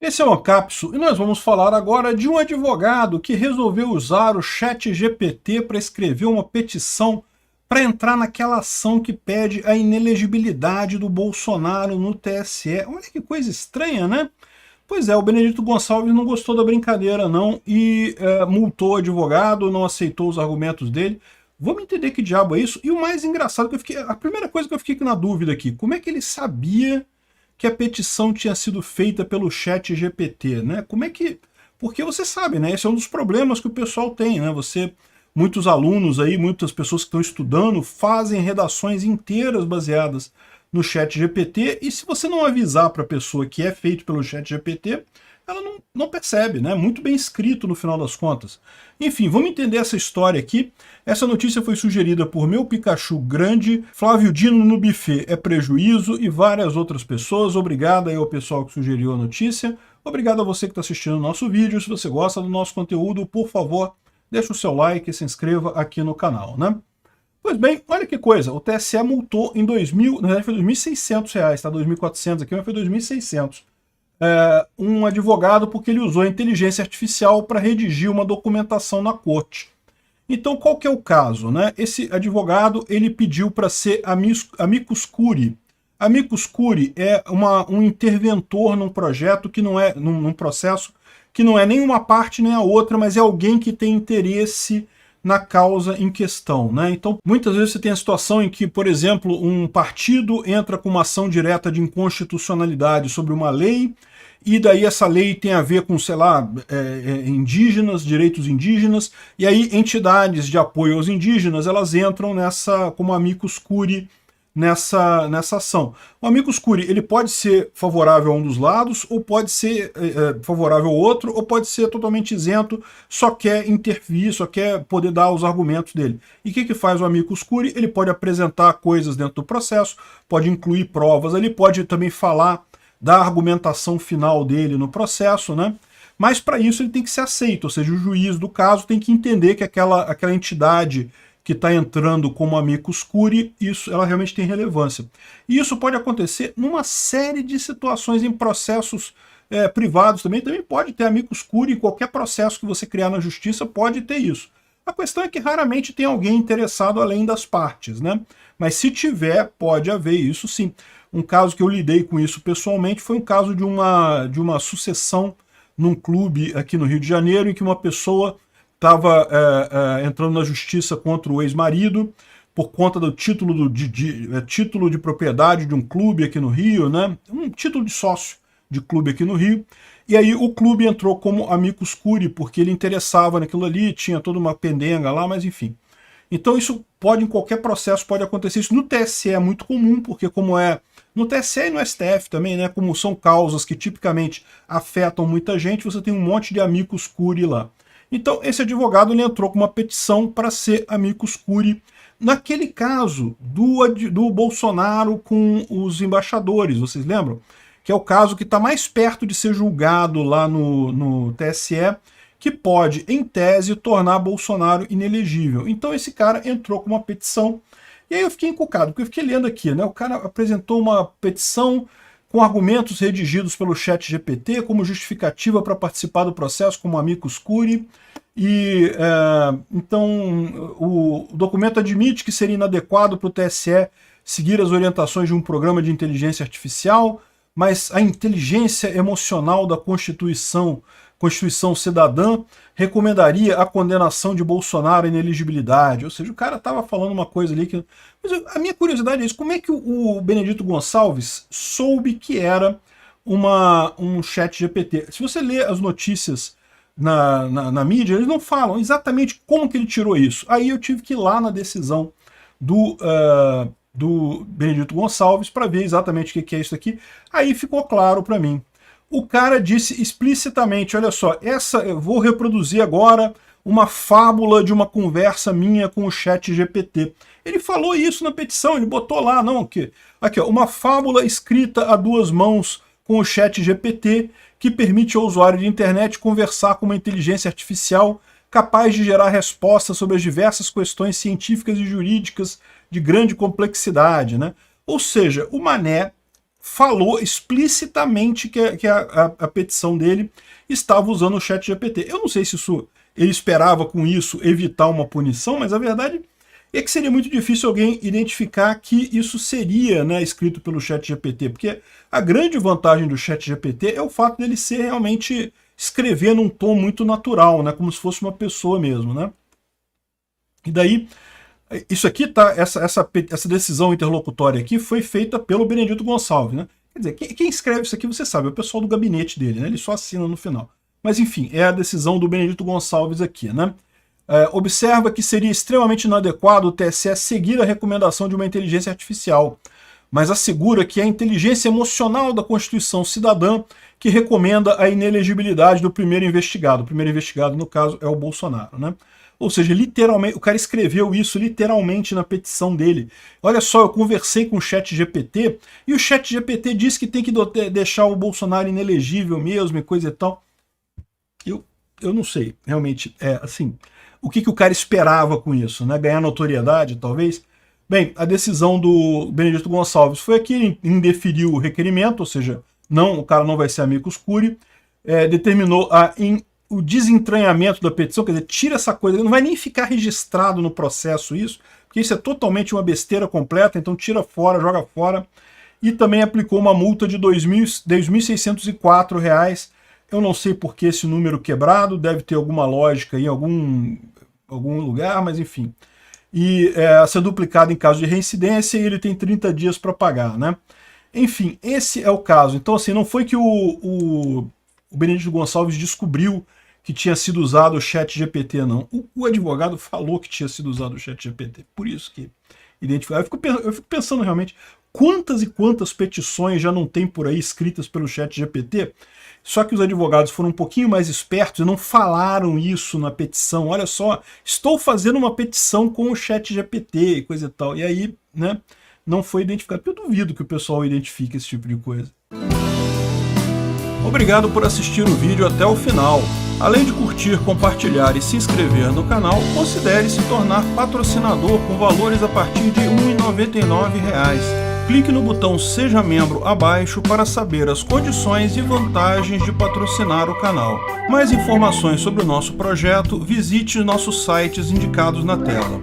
Esse é o Ancapso e nós vamos falar agora de um advogado que resolveu usar o ChatGPT para escrever uma petição para entrar naquela ação que pede a inelegibilidade do Bolsonaro no TSE. Olha que coisa estranha, né? Pois é, o Benedito Gonçalves não gostou da brincadeira não e multou o advogado, não aceitou os argumentos dele. Vamos entender que diabo é isso? E o mais engraçado que eu fiquei, a primeira coisa que eu fiquei na dúvida aqui, como é que ele sabia que a petição tinha sido feita pelo ChatGPT, né? Como é que... Porque você sabe, né? Esse é um dos problemas que o pessoal tem, né? Muitos alunos aí, muitas pessoas que estão estudando, fazem redações inteiras baseadas no ChatGPT, e se você não avisar para a pessoa que é feito pelo ChatGPT, ela não percebe, né? Muito bem escrito no final das contas. Enfim, vamos entender essa história aqui. Essa notícia foi sugerida por Meu Pikachu Grande, Flávio Dino no Buffet é Prejuízo e várias outras pessoas. Obrigado aí ao pessoal que sugeriu a notícia. Obrigado a você que está assistindo o nosso vídeo. Se você gosta do nosso conteúdo, por favor, deixa o seu like e se inscreva aqui no canal, né? Pois bem, olha que coisa, o TSE multou em 2000, na verdade foi R$2.600, tá? 2.400 aqui, mas foi 2.600. Um advogado porque ele usou a inteligência artificial para redigir uma documentação na corte. Então, qual que é o caso, né? Esse advogado, ele pediu para ser amicus curiae. Amicus curiae é um interventor num projeto que não é, num processo que não é nem uma parte nem a outra, mas é alguém que tem interesse na causa em questão, né? Então, muitas vezes você tem a situação em que, por exemplo, um partido entra com uma ação direta de inconstitucionalidade sobre uma lei, e daí essa lei tem a ver com, sei lá, indígenas, direitos indígenas, e aí entidades de apoio aos indígenas, elas entram como amicus curiae, nessa ação. O amicus curiae, ele pode ser favorável a um dos lados, ou pode ser favorável ao outro, ou pode ser totalmente isento, só quer intervir, só quer poder dar os argumentos dele. E o que faz o amicus curiae? Ele pode apresentar coisas dentro do processo, pode incluir provas, ele pode também falar da argumentação final dele no processo, né? Mas para isso ele tem que ser aceito, ou seja, o juiz do caso tem que entender que aquela entidade que está entrando como amicus curiae, ela realmente tem relevância. E isso pode acontecer numa série de situações em processos privados também pode ter amicus curiae, qualquer processo que você criar na justiça pode ter isso. A questão é que raramente tem alguém interessado além das partes, né? Mas se tiver, pode haver isso sim. Um caso que eu lidei com isso pessoalmente foi um caso de uma sucessão num clube aqui no Rio de Janeiro, em que uma pessoa estava entrando na justiça contra o ex-marido por conta do título de propriedade de um clube aqui no Rio, né? Um título de sócio de clube aqui no Rio. E aí o clube entrou como amicus curiae, porque ele interessava naquilo ali, tinha toda uma pendenga lá, mas enfim. Então isso em qualquer processo pode acontecer. Isso no TSE é muito comum, porque como no TSE e no STF também, né? Como são causas que tipicamente afetam muita gente, você tem um monte de amicus curiae lá. Então, esse advogado ele entrou com uma petição para ser amicus curiae naquele caso do Bolsonaro com os embaixadores, vocês lembram? Que é o caso que está mais perto de ser julgado lá no TSE, que pode, em tese, tornar Bolsonaro inelegível. Então esse cara entrou com uma petição, e aí eu fiquei encucado, porque eu fiquei lendo aqui, né? O cara apresentou uma petição com argumentos redigidos pelo ChatGPT como justificativa para participar do processo como amicus curiae, e então o documento admite que seria inadequado para o TSE seguir as orientações de um programa de inteligência artificial, mas a inteligência emocional da Constituição Cidadã recomendaria a condenação de Bolsonaro à inelegibilidade. Ou seja, o cara estava falando uma coisa ali que... Mas a minha curiosidade é isso, como é que o Benedito Gonçalves soube que era um chat GPT? Se você lê as notícias na mídia, eles não falam exatamente como que ele tirou isso. Aí eu tive que ir lá na decisão do Benedito Gonçalves para ver exatamente o que é isso aqui. Aí ficou claro para mim. O cara disse explicitamente, olha só, eu vou reproduzir agora uma fábula de uma conversa minha com o ChatGPT. Ele falou isso na petição, ele botou lá, não, aqui ó, uma fábula escrita a duas mãos com o ChatGPT que permite ao usuário de internet conversar com uma inteligência artificial capaz de gerar respostas sobre as diversas questões científicas e jurídicas de grande complexidade, né? Ou seja, o mané falou explicitamente que a petição dele estava usando o ChatGPT. Eu não sei se ele esperava com isso evitar uma punição, mas a verdade é que seria muito difícil alguém identificar que isso seria, né, escrito pelo ChatGPT, porque a grande vantagem do ChatGPT é o fato dele ser realmente escrever num tom muito natural, né, como se fosse uma pessoa mesmo, né? E daí, isso aqui tá, essa decisão interlocutória aqui foi feita pelo Benedito Gonçalves, né? Quer dizer, quem escreve isso aqui, você sabe, é o pessoal do gabinete dele, né? Ele só assina no final. Mas enfim, é a decisão do Benedito Gonçalves aqui, né? Observa que seria extremamente inadequado o TSE seguir a recomendação de uma inteligência artificial, mas assegura que é a inteligência emocional da Constituição Cidadã que recomenda a inelegibilidade do primeiro investigado. O primeiro investigado, no caso, é o Bolsonaro, né? Ou seja, literalmente, o cara escreveu isso literalmente na petição dele. Olha só, eu conversei com o ChatGPT e o ChatGPT disse que tem que deixar o Bolsonaro inelegível mesmo e coisa e tal. Eu não sei, realmente, assim, o que o cara esperava com isso, né? Ganhar notoriedade, talvez? Bem, a decisão do Benedito Gonçalves foi que indeferiu o requerimento, ou seja, o cara não vai ser amicus curiae, determinou o desentranhamento da petição, quer dizer, tira essa coisa, não vai nem ficar registrado no processo isso, porque isso é totalmente uma besteira completa, então tira fora, joga fora, e também aplicou uma multa de R$ 2.604. Eu não sei por que esse número quebrado, deve ter alguma lógica em algum lugar, mas enfim. E a ser duplicado em caso de reincidência, e ele tem 30 dias para pagar, né? Enfim, esse é o caso. Então, assim, não foi que o Benedito Gonçalves descobriu que tinha sido usado o ChatGPT, não. O advogado falou que tinha sido usado o ChatGPT. Por isso que identificou. Eu fico pensando realmente quantas e quantas petições já não tem por aí escritas pelo ChatGPT, só que os advogados foram um pouquinho mais espertos e não falaram isso na petição. Olha só, estou fazendo uma petição com o ChatGPT e coisa e tal. E aí, né, não foi identificado. Eu duvido que o pessoal identifique esse tipo de coisa. Obrigado por assistir o vídeo até o final. Além de curtir, compartilhar e se inscrever no canal, considere se tornar patrocinador com valores a partir de R$ 1,99. Clique no botão Seja Membro abaixo para saber as condições e vantagens de patrocinar o canal. Mais informações sobre o nosso projeto, visite nossos sites indicados na tela.